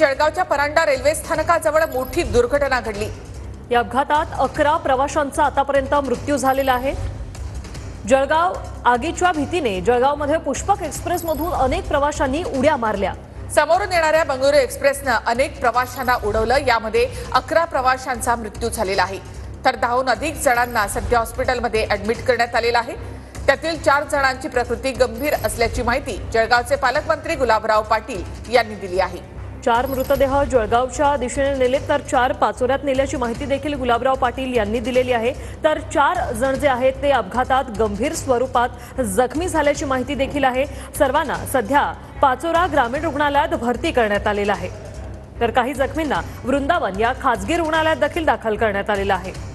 जळगावच्या परांडा रेल्वे स्थानकाजवळ मोठी दुर्घटना घडली। या अपघातात 11 प्रवाशांचा आतापर्यंत मृत्यू झालेला आहे। जळगाव आगीच्या भीतीने जळगावमध्ये पुष्पक एक्सप्रेस मधून अनेक प्रवाशांनी उड्या मारल्या। समोरून येणाऱ्या बंगळुरू एक्सप्रेसने अनेक प्रवाशांना उडवलं। यामध्ये 11 प्रवाशांचा मृत्यू झालेला आहे, तर 10हून अधिक जणांना सध्या हॉस्पिटलमध्ये ऍडमिट करण्यात आलेलं आहे। त्यातील 4 जणांची प्रकृती गंभीर असल्याची माहिती जळगावचे पालकमंत्री गुलाबराव पाटील यांनी दिली आहे। 4 मृतदेह जळगावच्या दिशेने नेले तर 4 पाचोऱ्यात नेल्याची माहिती देखील गुलाबराव पाटील यांनी दिलेली आहे। तर 4 जण जे आहेत ते अपघातात गंभीर स्वरूपात जखमी झाल्याची माहिती देखील आहे। सर्वांना सध्या पाचोरा ग्रामीण रुग्णालयात भरती करण्यात आलेलं आहे, तर काही जखमींना वृंदावन या खासगी रुग्णालयात देखील दाखल करण्यात आलेलं आहे।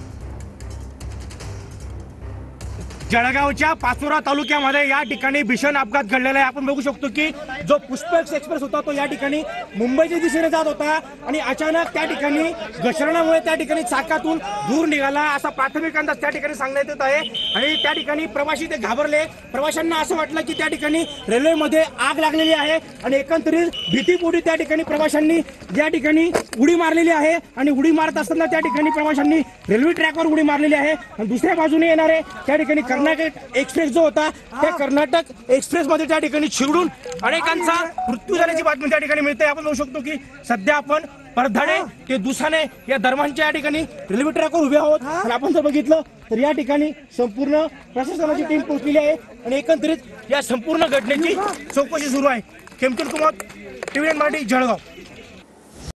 जळगावच्या पाचोरा तालुक्यामध्ये या ठिकाणी भीषण अपघात घडलेला आहे। आपण बघू शकतो की जो पुष्पक एक्सप्रेस होता तो या ठिकाणी मुंबईच्या दिशेने जात होता आणि अचानक त्या ठिकाणी घसरणामुळे त्या ठिकाणी चाकातून धूर निघाला असा प्राथमिक अंदाज त्या ठिकाणी सांगण्यात येत आहे। आणि त्या ठिकाणी प्रवासी ते घाबरले। प्रवाशांना असं वाटलं की त्या ठिकाणी रेल्वेमध्ये आग लागलेली आहे आणि एकंदरीत भीतीपोटी त्या ठिकाणी प्रवाशांनी या ठिकाणी उडी मारलेली आहे आणि उडी मारत असताना त्या ठिकाणी प्रवाशांनी रेल्वे ट्रॅकवर उडी मारलेली आहे आणि दुसऱ्या बाजूने येणारे त्या ठिकाणी कर्नाटक एक्सप्रेस जो होता त्या कर्नाटक एक्सप्रेस मध्ये त्या ठिकाणी चिरडून अनेकांचा मृत्यू झाल्याची बातमी त्या ठिकाणी मिळते। आपण बघू शकतो की सध्या आपण परधडे ते दुसाने या दरम्यानच्या या ठिकाणी रेल्वे ट्रॅकवर उभे आहोत आणि आपण जर बघितलं तर या ठिकाणी संपूर्ण प्रशासनाची टीम पोहोचलेली आहे आणि एकंदरीत या संपूर्ण घटनेची चौकशी सुरू आहे। खेमचंद कुमार, TVN मराठी, जळगाव।